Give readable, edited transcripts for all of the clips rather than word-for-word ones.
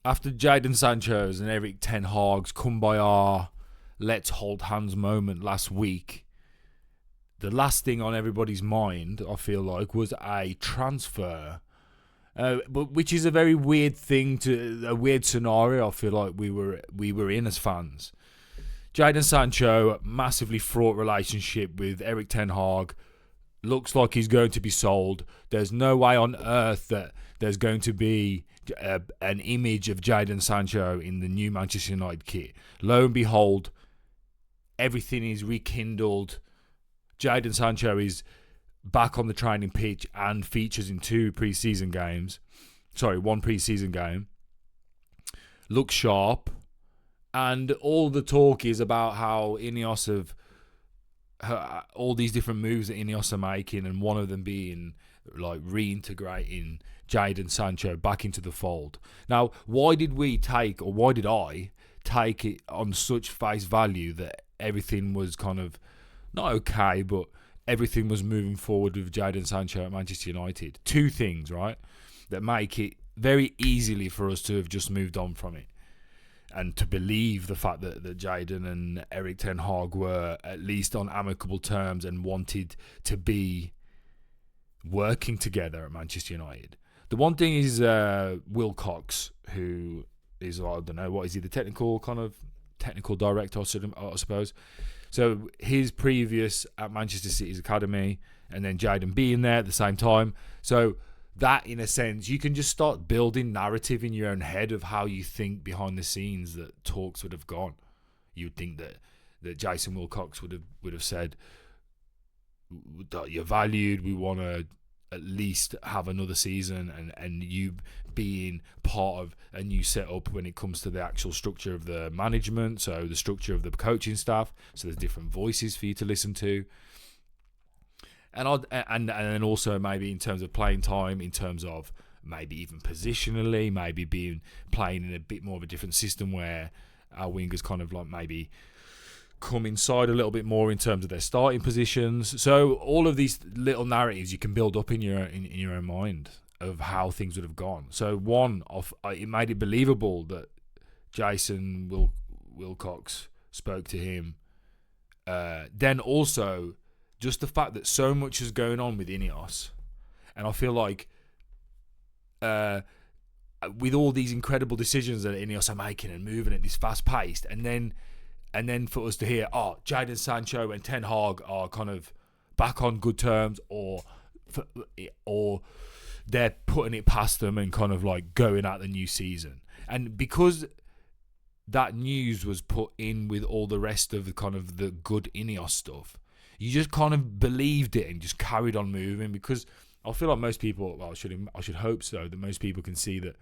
after Jadon Sancho's and Eric Ten Hag's kumbaya, let's hold hands moment last week, the last thing on everybody's mind, I feel like, was a transfer. But which is a very weird thing, a weird scenario I feel like we were in as fans. Jadon Sancho, massively fraught relationship with Eric Ten Hag. Looks like he's going to be sold. There's no way on earth that there's going to be an image of Jadon Sancho in the new Manchester United kit. Lo and behold, everything is rekindled. Jadon Sancho is back on the training pitch and features in one pre-season game. Looks sharp. And all the talk is about how Ineos have all these different moves that Ineos are making, and one of them being like reintegrating Jadon Sancho back into the fold. Now, why did I take it on such face value that everything was kind of not okay, but everything was moving forward with Jadon Sancho at Manchester United? Two things, right, that make it very easily for us to have just moved on from it. And to believe the fact that Jadon and Eric Ten Hag were at least on amicable terms and wanted to be working together at Manchester United. The one thing is Wilcox, who is, I don't know, what is he, the technical director, I suppose. So his previous at Manchester City's academy, and then Jadon being there at the same time. So that, in a sense, you can just start building narrative in your own head of how you think behind the scenes that talks would have gone. You would think that Jason Wilcox would have said that you're valued. We want to at least have another season, and you being part of a new setup when it comes to the actual structure of the management, so the structure of the coaching staff. So there's different voices for you to listen to. And then also maybe in terms of playing time, in terms of maybe even positionally, maybe playing in a bit more of a different system where our wingers kind of like maybe come inside a little bit more in terms of their starting positions. So all of these little narratives you can build up in your own mind of how things would have gone. So it made it believable that Jason Wilcox spoke to him. Then also, just the fact that so much is going on with Ineos, and I feel like with all these incredible decisions that Ineos are making and moving at this fast pace, and then for us to hear, Jadon Sancho and Ten Hag are kind of back on good terms, or they're putting it past them and kind of like going at the new season, and because that news was put in with all the rest of the kind of the good Ineos stuff, you just kind of believed it and just carried on moving, because I feel like most people, I should hope so, that most people can see that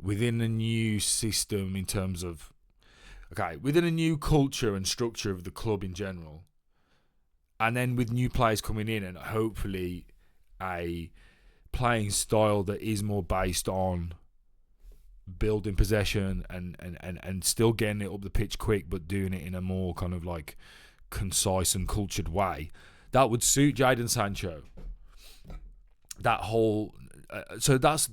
within a new system in terms of, within a new culture and structure of the club in general, and then with new players coming in and hopefully a playing style that is more based on building possession and still getting it up the pitch quick, but doing it in a more kind of like concise and cultured way, that would suit Jadon Sancho. That whole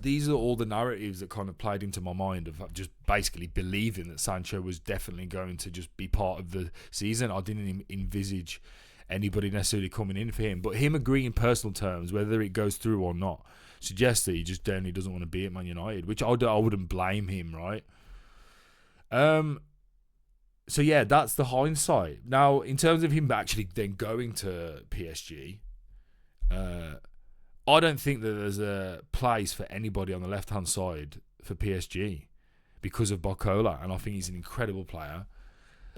these are all the narratives that kind of played into my mind of just basically believing that Sancho was definitely going to just be part of the season. I didn't envisage anybody necessarily coming in for him, but him agreeing in personal terms, whether it goes through or not, suggests that he just generally doesn't want to be at Man United, which I wouldn't blame him, right? So yeah, that's the hindsight. Now, in terms of him actually then going to PSG, I don't think that there's a place for anybody on the left-hand side for PSG because of Barcola, and I think he's an incredible player.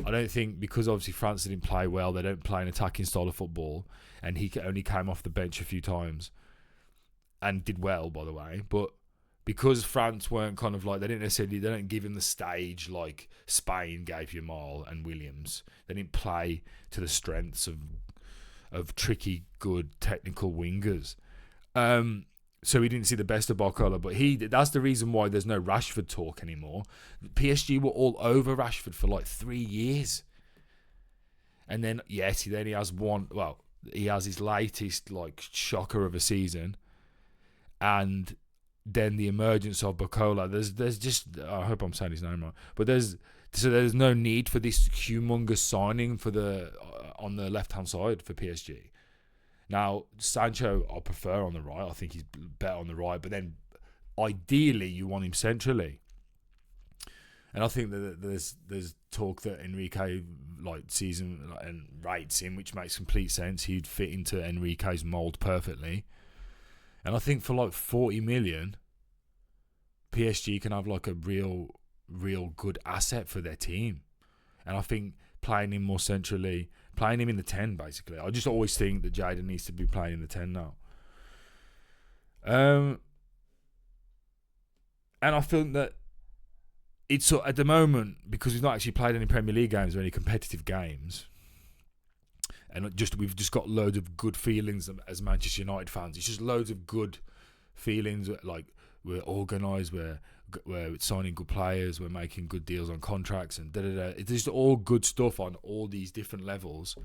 I don't think, because obviously France didn't play well, they don't play an attacking style of football, and he only came off the bench a few times and did well, by the way, but because France weren't kind of like, they don't give him the stage like Spain gave Yamal and Williams. They didn't play to the strengths of tricky, good technical wingers. So we didn't see the best of Barcola, but that's the reason why there's no Rashford talk anymore. PSG were all over Rashford for like 3 years. And then, yes, he has he has his latest like shocker of a season. And then the emergence of Bacola. There's just, I hope I'm saying his name right, but there's no need for this humongous signing for the on the left hand side for PSG. Now Sancho I prefer on the right. I think he's better on the right, but then ideally you want him centrally. And I think that there's talk that Enrique sees him and rates him, which makes complete sense. He'd fit into Enrique's mould perfectly. And I think for 40 million, PSG can have a real good asset for their team. And I think playing him more centrally, playing him in the 10 basically. I just always think that Jadon needs to be playing in the 10 now. And I think that it's at the moment, because we've not actually played any Premier League games or any competitive games, and we've just got loads of good feelings as Manchester United fans. It's just loads of good feelings, we're organised, we're signing good players, we're making good deals on contracts, and It's just all good stuff on all these different levels.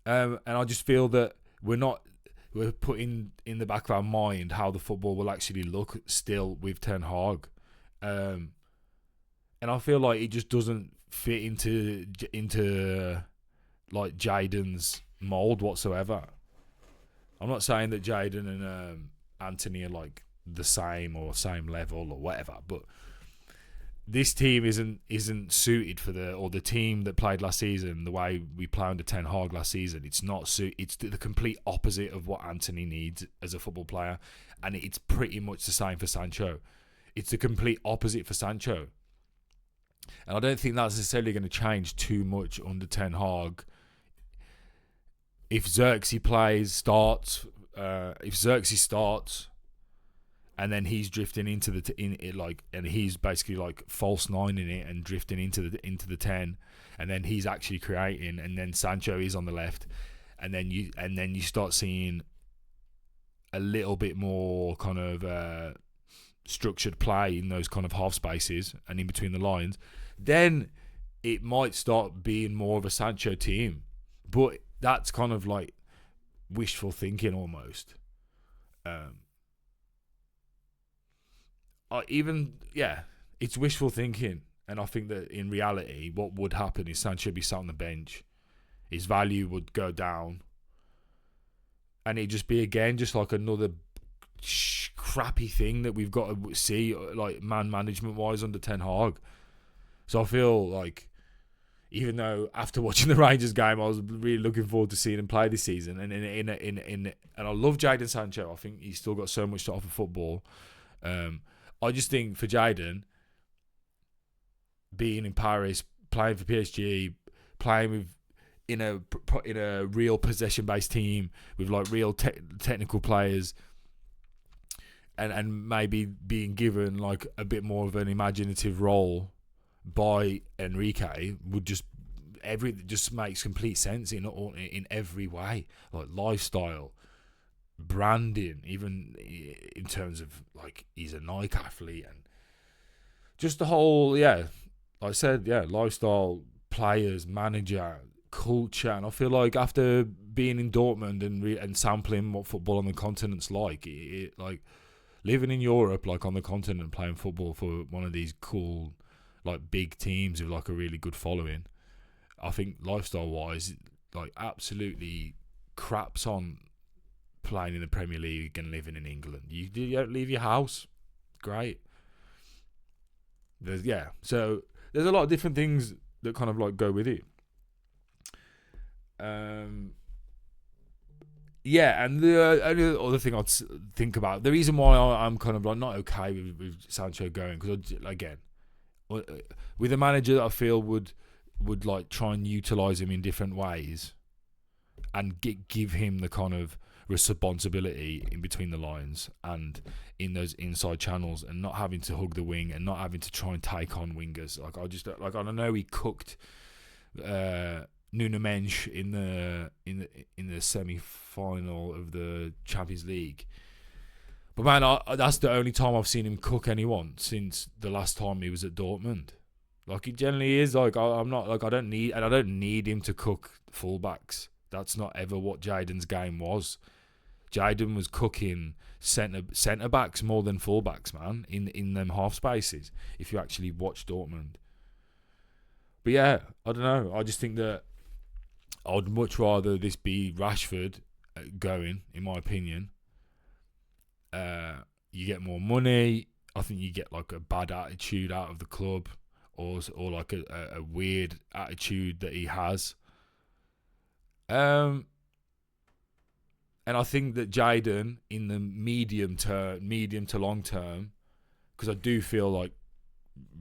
And I just feel that we're putting in the back of our mind how the football will actually look still with Ten Hag. And I feel like it just doesn't fit into Jadon's mould whatsoever. I'm not saying that Jadon and Anthony are the same or same level or whatever, but this team isn't suited for the team that played last season the way we played under Ten Hag last season. It's not It's the complete opposite of what Anthony needs as a football player, and it's pretty much the same for Sancho. It's the complete opposite for Sancho. And I don't think that's necessarily going to change too much under Ten Hag. If Xerxes starts, and then he's drifting into and he's basically false nining it and drifting into the 10, and then he's actually creating, and then Sancho is on the left, and then you start seeing a little bit more kind of structured play in those kind of half spaces and in between the lines, then it might start being more of a Sancho team. But that's kind of wishful thinking almost. It's wishful thinking, and I think that in reality what would happen is Sancho would be sat on the bench, his value would go down, and it'd just be again just another crappy thing that we've got to see man management wise under Ten Hag. So I feel even though after watching the Rangers game I was really looking forward to seeing him play this season, and and I love Jadon Sancho. I think he's still got so much to offer football. I just think for Jadon, being in Paris, playing for PSG, playing in a real possession based team with real technical players, and maybe being given a bit more of an imaginative role by Enrique would just makes complete sense in every way, lifestyle, branding, even in terms of he's a Nike athlete, and just the whole lifestyle, players, manager, culture. And I feel after being in Dortmund and sampling what football on the continent's living in Europe, on the continent, playing football for one of these cool big teams with a really good following, I think lifestyle wise absolutely craps on playing in the Premier League and living in England. You don't leave your house. Great. So there's a lot of different things that kind of go with it. And the only other thing I'd think about, the reason why I'm kind of not okay with Sancho going, because again, with a manager that I feel would try and utilise him in different ways and give him the kind of responsibility in between the lines and in those inside channels, and not having to hug the wing and not having to try and take on wingers. I know he cooked Nuno Mensch in the semi-final of the Champions League, but man, that's the only time I've seen him cook anyone since the last time he was at Dortmund. He generally is I'm not I don't need him to cook fullbacks. That's not ever what Jadon's game was. Jadon was cooking centre backs more than fullbacks, man, in them half spaces. If you actually watch Dortmund, but yeah, I don't know. I just think that I'd much rather this be Rashford going, in my opinion. You get more money. I think you get like a bad attitude out of the club, or like a weird attitude that he has. And I think that Jadon in the medium to long term, because I do feel like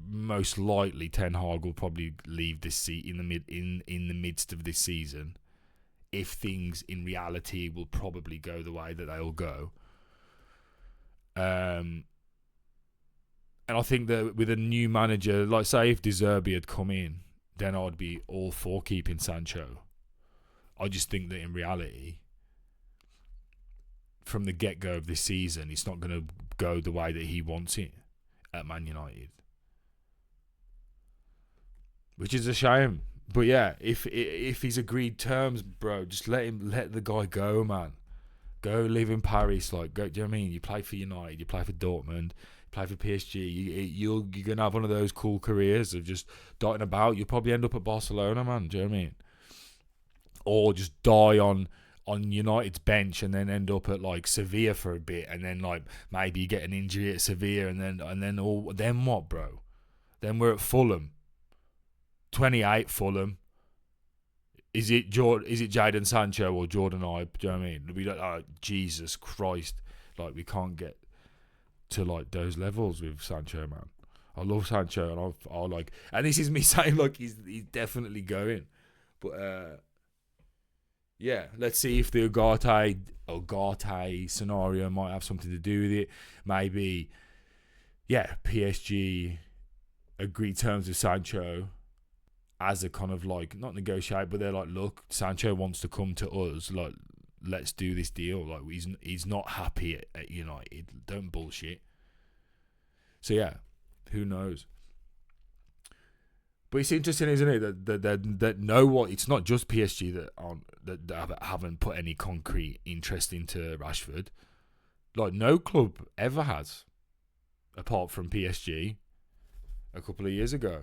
most likely Ten Hag will probably leave this seat in the midst of this season, if things in reality will probably go the way that they'll go. And I think that with a new manager, like say if De Zerbi had come in, then I'd be all for keeping Sancho. I just think that in reality, from the get-go of this season, it's not going to go the way that he wants it at Man United. Which is a shame. But yeah, if he's agreed terms, bro, just let the guy go, man. Go live in Paris, like go. Do you know what I mean? You play for United, you play for Dortmund, you play for PSG. You're gonna have one of those cool careers of just dotting about. You'll probably end up at Barcelona, man. Do you know what I mean? Or just die on United's bench and then end up at like Sevilla for a bit, and then like maybe you get an injury at Sevilla, and then what, bro? Then we're at Fulham. 28 Fulham. Is it Jadon Sancho or Jordan Ibe? Do you know what I mean? We like, oh, Jesus Christ, like we can't get to like those levels with Sancho, man. I love Sancho, and I like, and this is me saying like he's definitely going, but yeah, let's see if the Ugarte scenario might have something to do with it. Maybe, yeah, PSG agreed terms with Sancho as a kind of like, not negotiate, but they're like, look, Sancho wants to come to us, like, let's do this deal. Like, he's not happy at United. Don't bullshit. So yeah, who knows? But it's interesting, isn't it, that know what, it's not just PSG that haven't put any concrete interest into Rashford. Like, no club ever has, apart from PSG a couple of years ago.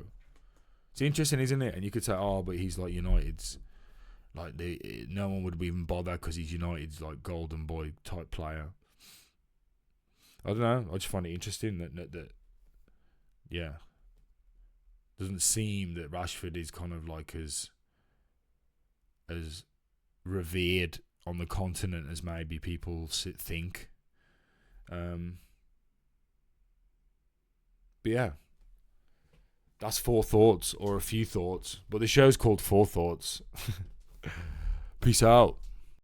It's interesting, isn't it? And you could say, oh, but he's like United's, like no one would even bother because he's United's like golden boy type player. I don't know. I just find it interesting that yeah, doesn't seem that Rashford is kind of like as revered on the continent as maybe people think. But yeah. That's 4 thoughts, or a few thoughts. But the show's called 4 Thoughts. Peace out.